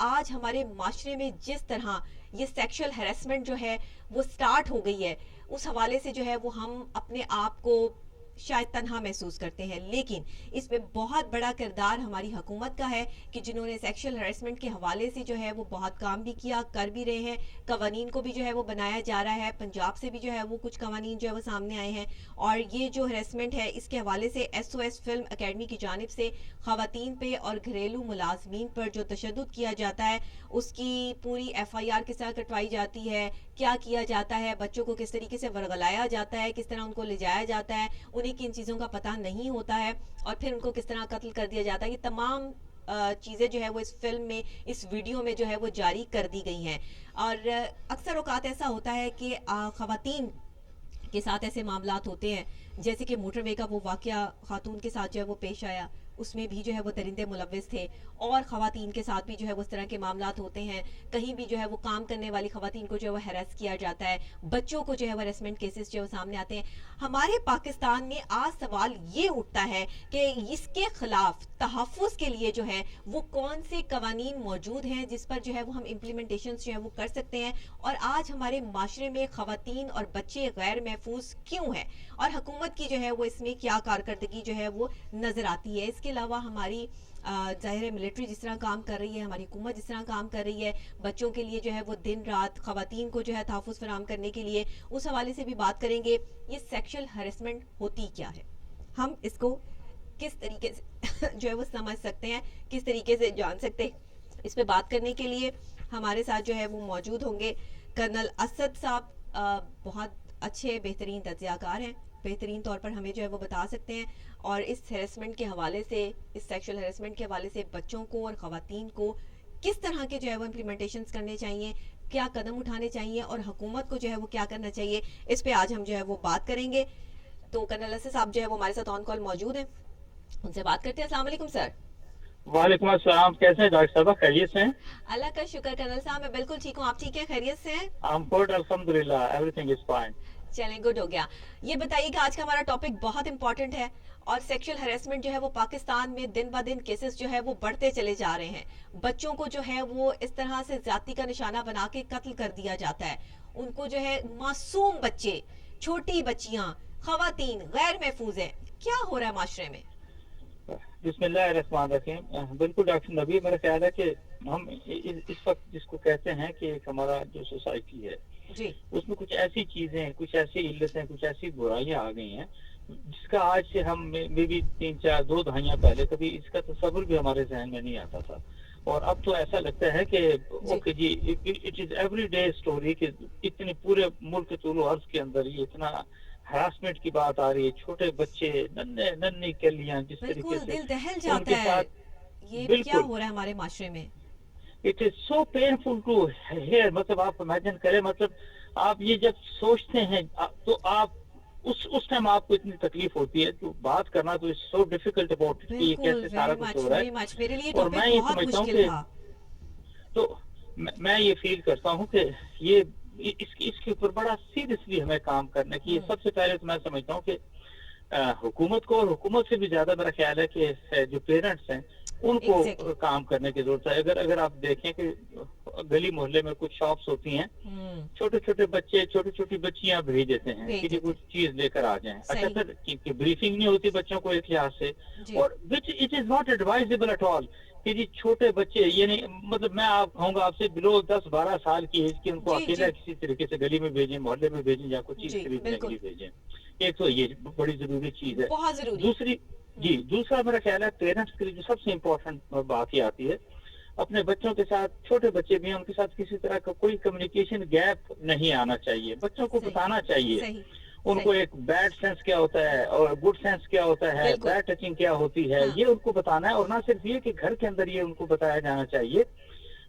آج ہمارے معاشرے میں جس طرح یہ سیکشل ہیرسمنٹ جو ہے وہ سٹارٹ ہو گئی ہے، اس حوالے سے جو ہے وہ ہم اپنے آپ کو شاید تنہا محسوس کرتے ہیں، لیکن اس میں بہت بڑا کردار ہماری حکومت کا ہے کہ جنہوں نے سیکشل ہیرسمنٹ کے حوالے سے جو ہے وہ بہت کام بھی کیا، کر بھی رہے ہیں، قوانین کو بھی جو ہے وہ بنایا جا رہا ہے، پنجاب سے بھی جو ہے وہ کچھ قوانین جو ہے وہ سامنے آئے ہیں، اور یہ جو ہیرسمنٹ ہے اس کے حوالے سے S O S film academy کی جانب سے خواتین پہ اور گھریلو ملازمین پر جو تشدد کیا جاتا ہے اس کی پوری ایف آئی آر کس طرح کٹوائی جاتی ہے، کیا کیا جاتا ہے، بچوں کو کس طریقے سے ورغلایا جاتا ہے، کس طرح ان کو لے جایا جاتا ہے، انہیں کن چیزوں کا پتہ نہیں ہوتا ہے، اور پھر ان کو کس طرح قتل کر دیا جاتا ہے، یہ تمام چیزیں جو ہے وہ اس فلم میں، اس ویڈیو میں جو ہے وہ جاری کر دی گئی ہیں۔ اور اکثر اوقات ایسا ہوتا ہے کہ خواتین کے ساتھ ایسے معاملات ہوتے ہیں، جیسے کہ موٹر وے کا وہ واقعہ خاتون کے ساتھ جو ہے وہ پیش آیا، اس میں بھی جو ہے وہ درندے ملوث تھے، اور خواتین کے ساتھ بھی جو ہے وہ اس طرح کے معاملات ہوتے ہیں، کہیں بھی جو ہے وہ کام کرنے والی خواتین کو جو ہے وہ ہیراس کیا جاتا ہے، بچوں کو جو ہے وہ ہیرسمنٹ کیسز جو ہے وہ سامنے آتے ہیں۔ ہمارے پاکستان میں آج سوال یہ اٹھتا ہے کہ اس کے خلاف تحفظ کے لیے جو ہے وہ کون سے قوانین موجود ہیں جس پر جو ہے وہ ہم امپلیمنٹیشنز جو ہے وہ کر سکتے ہیں، اور آج ہمارے معاشرے میں خواتین اور بچے غیر محفوظ کیوں ہیں، اور حکومت کی جو ہے وہ اس میں کیا کارکردگی جو ہے وہ نظر آتی ہے۔ اس کے علاوہ ہماری ظاہر ہے ملٹری جس طرح کام کر رہی ہے، ہماری حکومت جس طرح کام کر رہی ہے بچوں کے لیے جو ہے وہ دن رات خواتین کو جو ہے تحفظ فراہم کرنے کے لیے، اس حوالے سے بھی بات کریں گے۔ یہ سیکشل ہیرسمنٹ ہوتی کیا ہے، ہم اس کو کس طریقے سے جو ہے وہ سمجھ سکتے ہیں، کس طریقے سے جان سکتے ہیں، اس پہ بات کرنے کے لیے ہمارے ساتھ جو ہے وہ موجود ہوں گے کرنل اسد صاحب، بہت اچھے بہترین تجزیہ کار ہیں، بہترین طور پر ہمیں جو ہے وہ بتا سکتے ہیں، اور اس ہیرسمنٹ کے حوالے سے، اس سیکشل ہیرسمنٹ کے حوالے سے بچوں کو اور خواتین کو کس طرح کے جو ہے وہ امپلیمنٹیشنز کرنے چاہیے، کیا قدم اٹھانے چاہیے، اور حکومت کو جو ہے وہ کیا کرنا چاہیے، اس پہ آج ہم جو ہے وہ بات کریں گے۔ تو کرنل اسد صاحب جو ہے وہ ہمارے ساتھ آن کال موجود ہیں، ان سے بات کرتے ہیں۔ السلام علیکم سر۔ وعلیکم السلام، کیسے ہیں ڈاکٹر صاحبہ؟ خیریت سے ہیں؟ اللہ کا شکر کرنل صاحب، میں بالکل ٹھیک ہوں، آپ ٹھیک ہیں، خیریت سے ہیں؟ گڈ، الحمدللہ، ایوری تھنگ از فائن۔ چلیں گڈ ہو گیا۔ یہ بتائیے کہ آج کا ہمارا ٹاپک بہت امپورٹنٹ ہے، اور سیکشل ہیرسمنٹ جو ہے وہ پاکستان میں دن بہ دن کیسز جو ہے وہ بڑھتے چلے جا رہے ہیں، بچوں کو جو ہے وہ اس طرح سے زیادتی کا نشانہ بنا کے قتل کر دیا جاتا ہے، ان کو جو ہے معصوم بچے، چھوٹی بچیاں، خواتین غیر محفوظ ہیں، کیا ہو رہا ہے معاشرے میں؟ بسم اللہ الرحمن الرحیم۔ بالکل ڈاکٹر نبی، میرا خیال ہے کہ ہم اس وقت جس کو کہتے ہیں کہ ایک ہمارا جو سوسائٹی ہے جی، اس میں کچھ ایسی چیزیں، کچھ ایسی علتیں، کچھ ایسی برائیاں آ گئی ہیں جس کا آج سے ہم میں بھی 2 دہائیاں پہلے کبھی اس کا تصور بھی ہمارے ذہن میں نہیں آتا تھا، اور اب تو ایسا لگتا ہے کہ اوکے جی، it is everyday story کہ اتنے پورے ملک طول و عرض کے اندر یہ اتنا ہراسمنٹ کی بات آ رہی ہے، چھوٹے بچے، ننھی کلیاں جس طریقے بالکل سے دل دہل ان کے جاتا ہے، ساتھ، یہ کیا بالکل ہو رہا ہے ہمارے معاشرے میں؟ It is so painful to hear. مطلب آپ امیجن کریں، مطلب آپ یہ جب سوچتے ہیں تو آپ اس ٹائم آپ کو اتنی تکلیف ہوتی ہے، تو بات کرنا تو اٹس سو ڈیفیکلٹ اباؤٹ کہ یہ بالکل، کیسے سارا ویری کچھ مچ ہو رہا ویری مچ، ہے، میرے لیے اور ٹاپک میں یہ بہت سمجھتا ہوں مشکل کہ تھا۔ تو میں یہ فیل کرتا ہوں کہ یہ اس کے اوپر بڑا سیریسلی ہمیں کام کرنا ہے کہ یہ سب سے پہلے تو میں سمجھتا ہوں کہ حکومت کو، اور حکومت سے بھی زیادہ میرا خیال ہے کہ جو پیرنٹس ہیں ان کو ایگزیکٹلی۔ کام کرنے کی ضرورت ہے۔ اگر آپ دیکھیں کہ گلی محلے میں کچھ شاپس ہوتی ہیں، چھوٹے چھوٹے بچے، چھوٹی چھوٹی بچیاں بھیج دیتے ہیں بھیج کہ جی دیتے، کچھ چیز لے کر آ جائیں۔ اچھا صحیح، سر، کہ بریفنگ نہیں ہوتی بچوں کو ایک لحاظ سے، جی، اور which it is not advisable at all کہ جی چھوٹے بچے، یعنی مطلب میں آپ کہوں گا آپ سے بلو 10-12 سال کی ایج کی ان کو جی، اکیلا جی، کسی طریقے سے گلی میں بھیجیں، محلے میں بھیجیں، یا کوئی چیز جی، خریدنے کے بالکل، لیے بھیجیں۔ ایک تو یہ بڑی ضروری چیز ہے۔ بہت ضروری۔ دوسری، جی دوسرا میرا خیال ہے پیرنٹس کے لیے جو سب سے امپورٹنٹ بات یہ آتی ہے، اپنے بچوں کے ساتھ، چھوٹے بچے بھی ہیں، ان کے ساتھ کسی طرح کا کوئی کمیونیکیشن گیپ نہیں آنا چاہیے۔ بچوں کو صحیح، بتانا چاہیے صحیح، ان کو صحیح، ایک بیڈ سینس کیا ہوتا ہے اور گڈ سینس کیا ہوتا ہے، بالکل، بیڈ ٹچنگ کیا ہوتی ہے، ہاں، یہ ان کو بتانا ہے، اور نہ صرف یہ کہ گھر کے اندر یہ ان کو بتایا جانا چاہیے،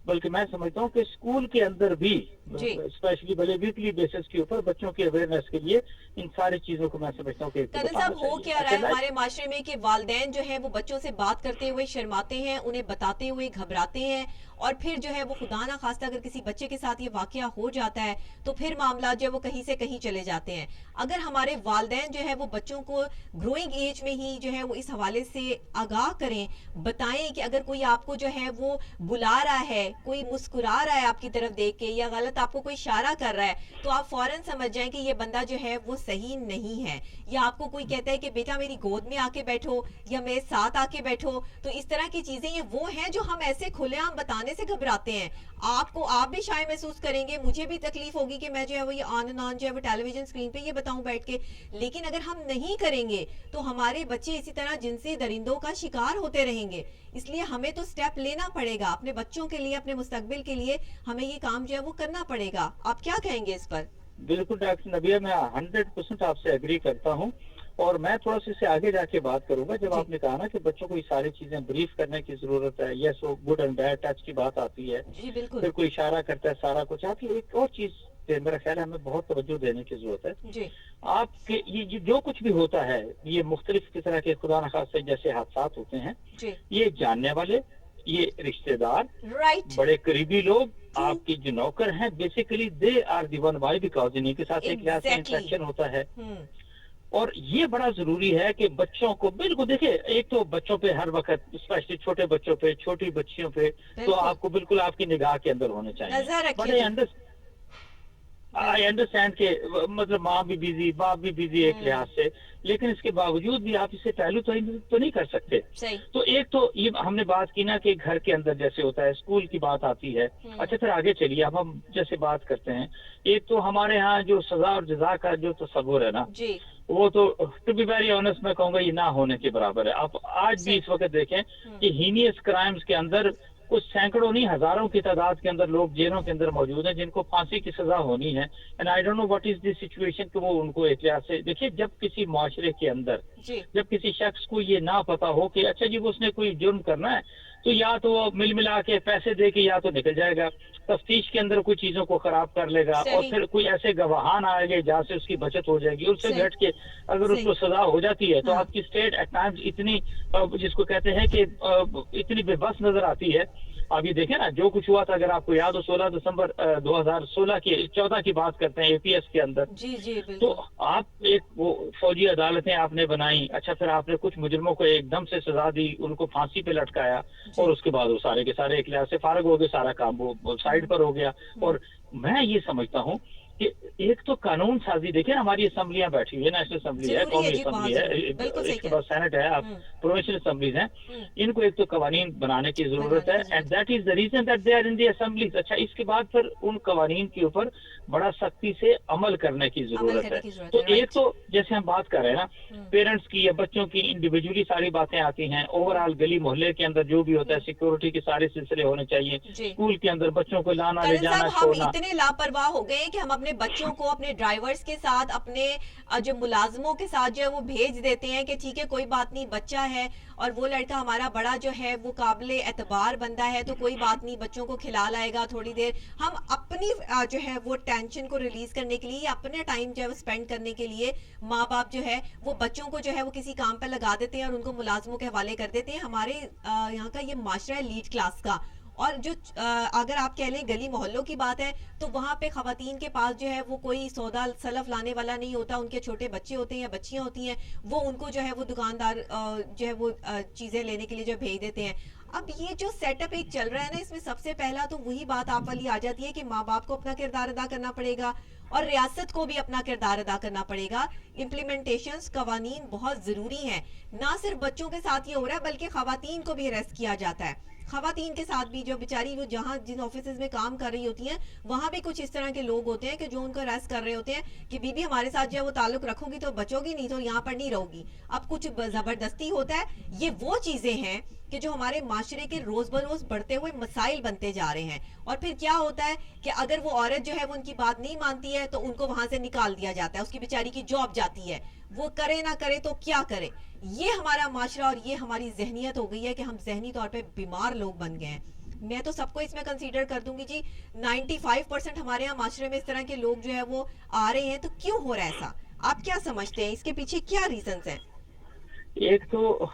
بلکہ میں سمجھتا ہوں کہ اسکول کے اندر بھی جی۔ اسپیشلی بھلے ویکلی بیسس کے اوپر بچوں کی اویئرنیس کے لیے ان ساری چیزوں کو میں سمجھتا ہوں کہ ایک تو کرنل بتانا صاحب، ہو چاہیے۔ کیا رہا اچھا ہے ہمارے معاشرے میں کہ والدین جو ہے وہ بچوں سے بات کرتے ہوئے شرماتے ہیں، انہیں بتاتے ہوئے گھبراتے ہیں، اور پھر جو ہے وہ خدا نہ خواستہ اگر کسی بچے کے ساتھ یہ واقعہ ہو جاتا ہے تو پھر معاملات جو ہے وہ کہیں سے کہیں چلے جاتے ہیں۔ اگر ہمارے والدین جو ہے وہ بچوں کو گروئنگ ایج میں ہی جو ہے وہ اس حوالے سے آگاہ کریں، بتائیں کہ اگر کوئی آپ کو جو ہے وہ بلا رہا ہے، کوئی مسکرا رہا ہے آپ کی طرف دیکھ کے یا غلط آپ کو کوئی اشارہ کر رہا ہے تو آپ فوراً سمجھ جائیں کہ یہ بندہ جو ہے وہ صحیح نہیں ہے. یا آپ کو کوئی کہتا ہے کہ بیٹا میری گود میں آ کے بیٹھو یا میرے ساتھ آ کے بیٹھو, تو اس طرح کی چیزیں یہ وہ ہیں جو ہم ایسے کھلے عام بتانے سے گھبراتے ہیں. آپ بھی شاید محسوس کریں گے, مجھے بھی تکلیف ہوگی کہ میں جو ہے وہ یہ آن جو ہے وہ ٹیلی ویژن اسکرین پہ یہ بتاؤں بیٹھ کے, لیکن اگر ہم نہیں کریں گے تو ہمارے بچے اسی طرح جنسی درندوں کا شکار ہوتے رہیں گے. اس لیے ہمیں تو سٹیپ لینا پڑے گا اپنے بچوں کے لیے, اپنے مستقبل کے لیے ہمیں یہ کام جو ہے وہ کرنا پڑے گا. آپ کیا کہیں گے اس پر؟ بالکل ڈاکٹر نبیہ, میں 100% آپ سے ایگری کرتا ہوں, اور میں تھوڑا سا اس سے آگے جا کے بات کروں گا. جب آپ نے کہا نا کہ بچوں کو یہ ساری چیزیں بریف کرنے کی ضرورت ہے, یس وہ گڈ اینڈ بیڈ ٹچ کی بات آتی ہے, جی بالکل, پھر کوئی اشارہ کرتا ہے سارا کچھ. آپ کی ایک اور چیز پہ میرا خیال ہے ہمیں بہت توجہ دینے کی ضرورت ہے. جی آپ کے یہ جو کچھ بھی ہوتا ہے یہ مختلف طرح کے خدا نخواستہ جیسے حادثات ہوتے ہیں, جی یہ جاننے والے, یہ رشتہ دار, رائٹ, بڑے قریبی لوگ, آپ کی جو نوکر ہیں, basically they are the one why because انہیں کے ساتھ ایک لحاظ سے انفیکشن ہوتا ہے. اور یہ بڑا ضروری ہے کہ بچوں کو بالکل دیکھیں, ایک تو بچوں پہ ہر وقت اسپیشلی چھوٹے بچوں پہ, چھوٹی بچیوں پہ, تو آپ کو بالکل آپ کی نگاہ کے اندر ہونے چاہیے. بڑے آئی انڈرسٹینڈ کہ مطلب ماں بھی بزی, باپ بھی بزی ایک لحاظ سے, لیکن اس کے باوجود بھی آپ اسے پہلو تو نہیں کر سکتے. تو ایک تو یہ ہم نے بات کی نا کہ گھر کے اندر جیسے ہوتا ہے, اسکول کی بات آتی ہے. اچھا پھر آگے چلیے, اب ہم جیسے بات کرتے ہیں, ایک تو ہمارے ہاں جو سزا اور جزا کا جو تصور ہے نا, وہ تو ٹو بی ویری آنیسٹ میں کہوں گا یہ نہ ہونے کے برابر ہے. آپ آج بھی اس وقت دیکھیں کہ ہینیس کرائمز کے اندر کچھ سینکڑوں نہیں ہزاروں کی تعداد کے اندر لوگ جیلوں کے اندر موجود ہیں جن کو پھانسی کی سزا ہونی ہے. And I don't know what is the situation کہ وہ ان کو ایک لحاظ سے دیکھیے, جب کسی معاشرے کے اندر جب کسی شخص کو یہ نہ پتا ہو کہ اچھا جی وہ اس نے کوئی جرم کرنا ہے, تو یا تو وہ مل ملا کے پیسے دے کے یا تو نکل جائے گا, تفتیش کے اندر کوئی چیزوں کو خراب کر لے گا, اور پھر کوئی ایسے گواہان آئے گے جہاں سے اس کی بچت ہو جائے گی. اس سے گھٹ کے اگر اس کو سزا ہو جاتی ہے تو آپ کی اسٹیٹ ایٹ ٹائمز اتنی جس کو کہتے ہیں کہ اتنی بے بس نظر آتی ہے. آپ یہ دیکھیں نا جو کچھ ہوا تھا, اگر آپ کو یاد ہو 16 دسمبر 2014 کی بات کرتے ہیں APS کے اندر, تو آپ ایک وہ فوجی عدالتیں آپ نے بنائی. اچھا پھر آپ نے کچھ مجرموں کو ایک دم سے سزا دی, ان کو پھانسی پہ لٹکایا, اور اس کے بعد وہ سارے کے سارے ایک لحاظ سے فارغ ہو گئے, سارا کام وہ سائڈ پر ہو گیا. اور میں یہ سمجھتا ہوں کہ ایک تو قانون سازی دیکھیں, ہماری اسمبلیاں بیٹھی ہوئی ہے, نیشنل اسمبلی ہے, قومی اسمبلی ہے, اس کے بعد سینٹ ہے, آپ پروونشل اسمبلیز ہیں, ان کو ایک تو قوانین بنانے کی ضرورت ہے, and that is the reason that they are in the assemblies. اچھا اس کے بعد پھر ان قوانین کے اوپر بڑا سختی سے عمل کرنے کی ضرورت ہے. تو ایک تو جیسے ہم بات کر رہے ہیں نا پیرنٹس کی یا بچوں کی انڈیویجولی ساری باتیں آتی ہیں, اوور آل گلی محلے کے اندر جو بھی ہوتا ہے سیکورٹی کے سارے سلسلے ہونے چاہیے, اسکول کے اندر بچوں کو لانا لے جانا چھوڑنا. ہم اتنے لاپرواہ ہو گئے ہیں کہ ہم اپنے بچوں کو اپنے ڈرائیورز کے ساتھ, اپنے جو ملازموں کے ساتھ جو ہے وہ بھیج دیتے ہیں کہ ٹھیک ہے کوئی بات نہیں, بچہ ہے اور وہ لڑکا ہمارا بڑا جو ہے وہ قابل اعتبار بندہ ہے تو کوئی بات نہیں, بچوں کو کھلا لائے گا تھوڑی دیر. ہم اپنی جو ہے وہ ٹینشن کو ریلیز کرنے کے لیے, اپنے ٹائم جو ہے وہ اسپینڈ کرنے کے لیے ماں باپ جو ہے وہ بچوں کو جو ہے وہ کسی کام پہ لگا دیتے ہیں اور ان کو ملازموں کے حوالے کر دیتے ہیں. ہمارے یہاں کا یہ معاشرہ ہے لیڈ کلاس کا, اور جو اگر آپ کہہ لیں گلی محلوں کی بات ہے تو وہاں پہ خواتین کے پاس جو ہے وہ کوئی سودا سلف لانے والا نہیں ہوتا, ان کے چھوٹے بچے ہوتے ہیں یا بچیاں ہوتی ہیں, وہ ان کو جو ہے وہ دکاندار جو ہے وہ چیزیں لینے کے لیے جو بھیج دیتے ہیں. اب یہ جو سیٹ اپ ایک چل رہا ہے نا, اس میں سب سے پہلا تو وہی بات آپ والی آ جاتی ہے کہ ماں باپ کو اپنا کردار ادا کرنا پڑے گا اور ریاست کو بھی اپنا کردار ادا کرنا پڑے گا. امپلیمنٹیشنز قوانین بہت ضروری ہیں. نہ صرف بچوں کے ساتھ یہ ہو رہا ہے بلکہ خواتین کو بھی ہراس کیا جاتا ہے. خواتین کے ساتھ بھی جو بیچاری وہ جہاں جن آفیسز میں کام کر رہی ہوتی ہیں وہاں بھی کچھ اس طرح کے لوگ ہوتے ہیں کہ جو ان کو ہراس کر رہے ہوتے ہیں کہ بی ہمارے ساتھ جو ہے وہ تعلق رکھو گی تو بچو گی, نہیں تو یہاں پر نہیں رہو گی. اب کچھ زبردستی ہوتا ہے. یہ وہ چیزیں ہیں کہ جو ہمارے معاشرے کے روز بروز بڑھتے ہوئے مسائل بنتے جا رہے ہیں. اور پھر کیا ہوتا ہے کہ اگر وہ عورت جو ہے وہ ان کی بات نہیں مانتی ہے تو ان کو وہاں سے نکال دیا جاتا ہے, اس کی بیچاری کی جاب جاتی ہے, وہ کرے نہ کرے تو کیا کرے. یہ ہمارا معاشرہ اور یہ ہماری ذہنیت ہو گئی ہے کہ ہم ذہنی طور پہ بیمار لوگ بن گئے ہیں. میں تو سب کو اس میں کنسیڈر کر دوں گی جی, 95% ہمارے یہاں معاشرے میں اس طرح کے لوگ جو ہے وہ آ رہے ہیں. تو کیوں ہو رہا ہے ایسا, آپ کیا سمجھتے ہیں, اس کے پیچھے کیا ریزنز ہیں؟ ایک تو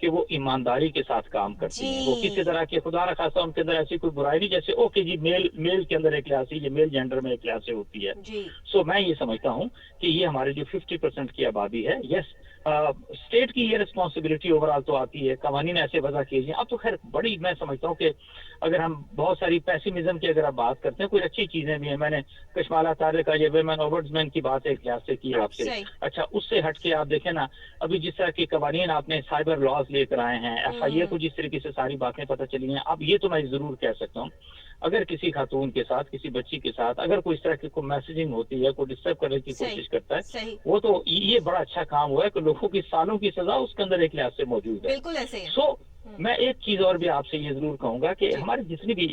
کہ وہ ایمانداری کے ساتھ کام کرتی ہیں, وہ جی کسی طرح کے خدا نخواستہ ان کے اندر ایسی کوئی برائی نہیں, جیسے اوکے جی میل کے اندر ایک لحاظ سے, یہ میل جینڈر میں ایک لحاظ سے ہوتی ہے. جی سو میں یہ سمجھتا ہوں کہ یہ ہمارے جو 50% کی آبادی ہے, یس اسٹیٹ کی یہ رسپانسبلٹی اوور آل تو آتی ہے, قوانین ایسے وضع کیے جائیں. اب تو خیر بڑی میں سمجھتا ہوں کہ اگر ہم بہت ساری پیسیمزم کی اگر آپ بات کرتے ہیں, کوئی اچھی چیزیں بھی ہیں. میں نے کشمالہ طارق کا یہ ویمن اوورڈزمین کی بات ایک لحاظ سے کی آپ سے. صحیح اچھا اس سے ہٹ کے آپ دیکھیں نا, ابھی جس طرح کے قوانین آپ نے سائبر لاز لے کر آئے ہیں, ایف آئی اے کو جس طریقے سے ساری باتیں پتہ چلی ہیں, اب یہ تو میں ضرور کہہ سکتا ہوں اگر کسی خاتون کے ساتھ, کسی بچی کے ساتھ اگر کوئی اس طرح کی کوئی میسیجنگ ہوتی ہے, کوئی ڈسٹرب کرنے کی صحیح کوشش کرتا ہے, صحیح وہ تو یہ بڑا اچھا کام ہوا ہے کہ لوگوں کی سالوں کی سزا اس کے اندر ایک لحاظ سے موجود ہے. بالکل ایسے ہی سو میں ایک چیز اور بھی آپ سے یہ ضرور کہوں گا کہ جی ہماری جتنی بھی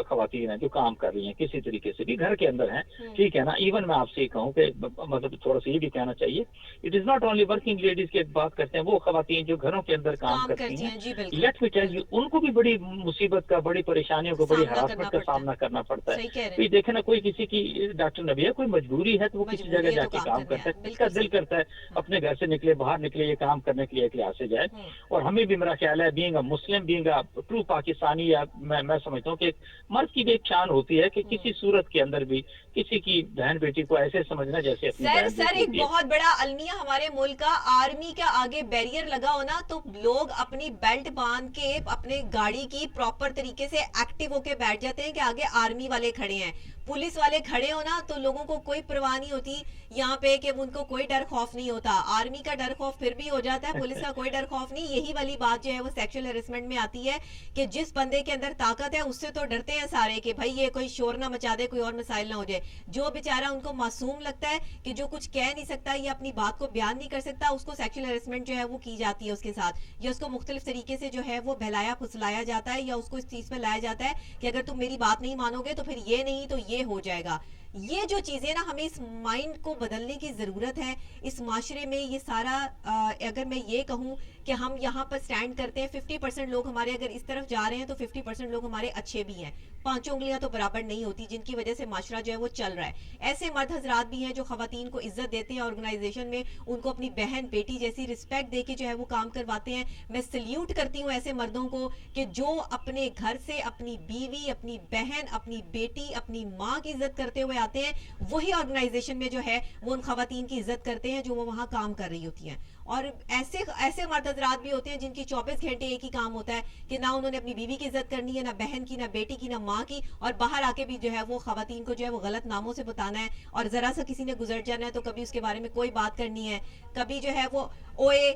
خواتین ہیں جو کام کر رہی ہیں کسی طریقے سے بھی گھر کے اندر ہیں, ٹھیک ہے نا, ایون میں آپ سے یہ کہوں کہ مطلب تھوڑا سا یہ بھی کہنا چاہیے, it is not only working ladies کی بات کرتے ہیں, وہ خواتین جو گھروں کے اندر کام کرتی ہیں, جی بالکل لیٹ می ٹیل یو, ان کو بھی بڑی مصیبت کا, بڑی پریشانیوں کو, بڑی سامنا کرنا ہراسمنٹ کا پڑتا ہے. سامنا کرنا پڑتا ہے. صحیح کہہ رہے تو یہ دیکھیں نا, کوئی کسی کی ڈاکٹر نبی ہے, کوئی مجبوری ہے تو وہ کسی مجبوری جگہ ہے جا تو کے کام کام کرنے کرتا آئے, ہے, اس کا بالکل دل صحیح. کرتا ہے اپنے گھر سے نکلے, باہر نکلے, یہ کام کرنے کے لیے ایک لحاظ سے جائے. اور ہمیں بھی میرا خیال ہے being a Muslim, being a true Pakistani, یا میں سمجھتا ہوں کہ مرد کی بھی ایک شان ہوتی ہے کہ کسی صورت کے اندر بھی کسی کی بہن بیٹی کو ایسے سمجھنا جیسے اپنی سر بہن بیٹی ایک ہوتی ہے. بہت بڑا المیہ ہمارے ملک کا, آرمی کا آگے بیریئر لگا ہونا تو لوگ اپنی بیلٹ باندھ کے اپنے گاڑی کی پراپر طریقے سے ایکٹیو ہو کے بیٹھ جاتے ہیں کہ آگے آرمی والے کھڑے ہیں, پولیس والے کھڑے ہونا تو لوگوں کو کوئی پرواہ نہیں ہوتی یہاں پہ کہ ان کو کوئی ڈر خوف نہیں ہوتا. آرمی کا ڈر خوف پھر بھی ہو جاتا ہے, پولیس کا کوئی ڈر خوف نہیں. یہی والی بات جو ہے وہ سیکشل ہیرسمنٹ میں آتی ہے کہ جس بندے کے اندر طاقت ہے اس سے تو ڈرتے ہیں سارے کہ بھائی یہ کوئی شور نہ مچا دے, کوئی اور مسائل نہ ہو جائے. جو بیچارہ ان کو معصوم لگتا ہے کہ جو کچھ کہہ نہیں سکتا یا اپنی بات کو بیان نہیں کر سکتا, اس کو سیکشل ہیرسمنٹ جو ہے وہ کی جاتی ہے اس کے ساتھ, یا اس کو مختلف طریقے سے جو ہے وہ بہلایا پھسلایا جاتا ہے, یا اس کو اس چیز پہ لایا جاتا ہے کہ اگر تم میری بات نہیں مانو گے تو پھر یہ نہیں تو یہ ہو جائے گا. یہ جو چیزیں نا, ہمیں اس مائنڈ کو بدلنے کی ضرورت ہے اس معاشرے میں. یہ سارا اگر میں یہ کہوں کہ ہم یہاں پر سٹینڈ کرتے ہیں, 50% لوگ ہمارے اگر اس طرف جا رہے ہیں تو 50% لوگ ہمارے اچھے بھی ہیں. 5 انگلیاں تو برابر نہیں ہوتی جن کی وجہ سے معاشرہ جو ہے وہ چل رہا ہے. ایسے مرد حضرات بھی ہیں جو خواتین کو عزت دیتے ہیں آرگنائزیشن میں, ان کو اپنی بہن بیٹی جیسی رسپیکٹ دے کے جو ہے وہ کام کرواتے ہیں. میں سلیوٹ کرتی ہوں ایسے مردوں کو کہ جو اپنے گھر سے اپنی بیوی, اپنی بہن, اپنی بیٹی, اپنی ماں کی عزت کرتے ہوئے آتے ہیں, وہی آرگنائزیشن میں جو ہے وہ ان خواتین کی عزت کرتے ہیں جو وہ وہاں کام کر رہی ہوتی ہیں. اور ایسے مرد حضرات بھی ہوتے ہیں جن کی 24 گھنٹے ایک ہی کام ہوتا ہے کہ نہ انہوں نے اپنی بیوی کی عزت کرنی ہے, نہ بہن کی, نہ بیٹی کی, نہ ماں کی, اور باہر آ کے بھی جو ہے وہ خواتین کو جو ہے وہ غلط ناموں سے بتانا ہے, اور ذرا سا کسی نے گزر جانا ہے تو کبھی اس کے بارے میں کوئی بات کرنی ہے, کبھی جو ہے وہ اوئے,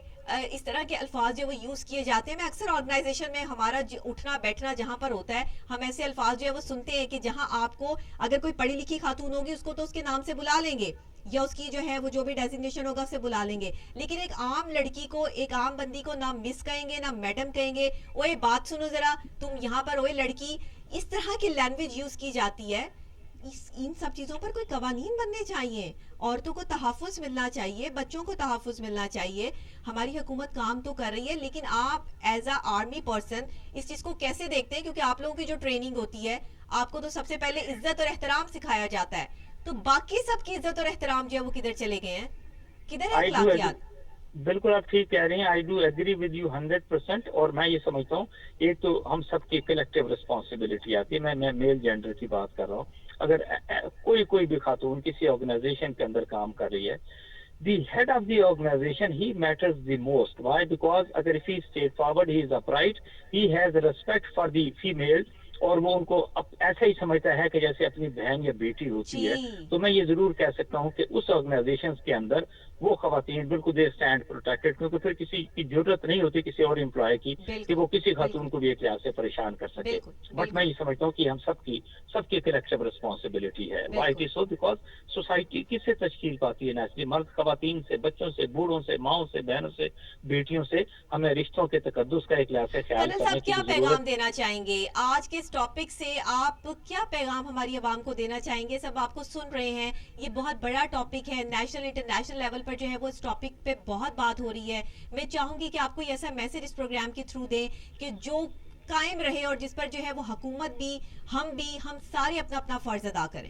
اس طرح کے الفاظ جو وہ یوز کیے جاتے ہیں. میں اکثر آرگنائزیشن میں ہمارا اٹھنا بیٹھنا جہاں پر ہوتا ہے, ہم ایسے الفاظ جو ہے وہ سنتے ہیں کہ جہاں آپ کو اگر کوئی پڑھی لکھی خاتون ہوگی اس کو تو اس کے نام سے بلا لیں گے, یا اس کی جو ہے وہ جو بھی ڈیزگنیشن ہوگا اسے بلا لیں گے, لیکن ایک عام لڑکی کو, ایک عام بندی کو نہ مس کہیں گے, نہ میڈم کہیں گے. اوئے بات سنو ذرا, تم یہاں پر اوئے لڑکی, اس طرح کی لینگویج یوز کی جاتی ہے. ان سب چیزوں پر کوئی قوانین بننے چاہیے, عورتوں کو تحفظ ملنا چاہیے, بچوں کو تحفظ ملنا چاہیے. ہماری حکومت کام تو کر رہی ہے, لیکن آپ ایز اے آرمی پرسن اس چیز کو کیسے دیکھتے ہیں؟ کیونکہ آپ لوگوں کی جو ٹریننگ ہوتی ہے, آپ کو تو سب سے پہلے عزت اور احترام سکھایا جاتا ہے, تو باقی سب کی عزت اور احترام جو ہے وہ کدھر چلے گئے ہیں, کدھر ہے اخلاقیات؟ بالکل آپ ٹھیک کہہ رہی ہیں, I do agree with you 100%. اور میں یہ سمجھتا ہوں ایک تو ہم سب کی کلیکٹیو رسپانسبلٹی آتی ہے. میں میل جینڈر کی بات کر رہا ہوں. اگر کوئی بھی خاتون کسی آرگنائزیشن کے اندر کام کر رہی ہے, the head of the organization, he matters the most. Why? Because اگر if he is straightforward, he is upright, he has respect for the female, اور وہ ان کو ایسا ہی سمجھتا ہے کہ جیسے اپنی بہن یا بیٹی ہوتی ہے, تو میں یہ ضرور کہہ سکتا ہوں کہ اس آرگنائزیشن کے اندر وہ خواتین بالکل دے اسٹینڈ پروٹیکٹڈ, کیونکہ پھر کسی کی ضرورت نہیں ہوتی کسی اور امپلائی کی کہ وہ کسی خاتون کو بھی ایک لحاظ سے پریشان کر سکے. بٹ میں یہ سمجھتا ہوں کہ ہم سب کی کلیکٹیو رسپانسبلٹی ہے. Why it is so? Because society کس سے تشکیل پاتی ہے؟ نیچرلی مرد خواتین سے, بچوں سے, بوڑھوں سے, ماؤں سے, بہنوں سے, بیٹیوں سے. ہمیں رشتوں کے تقدس کا ایک لحاظ سے خیال کرنے کی کیا ضرورت. پیغام دینا چاہیں گے آج کے اس ٹاپک سے؟ آپ کیا پیغام ہماری عوام کو دینا چاہیں گے؟ سب آپ کو سن رہے ہیں, یہ بہت بڑا ٹاپک ہے, نیشنل انٹرنیشنل لیول پر جو ہے وہ اس ٹاپک پہ بہت بات ہو رہی ہے. میں چاہوں گی کہ آپ کوئی ایسا میسج اس پروگرام کے تھرو دیں کہ جو قائم رہے اور جس پر جو ہے وہ حکومت بھی, ہم سارے اپنا اپنا فرض ادا کریں.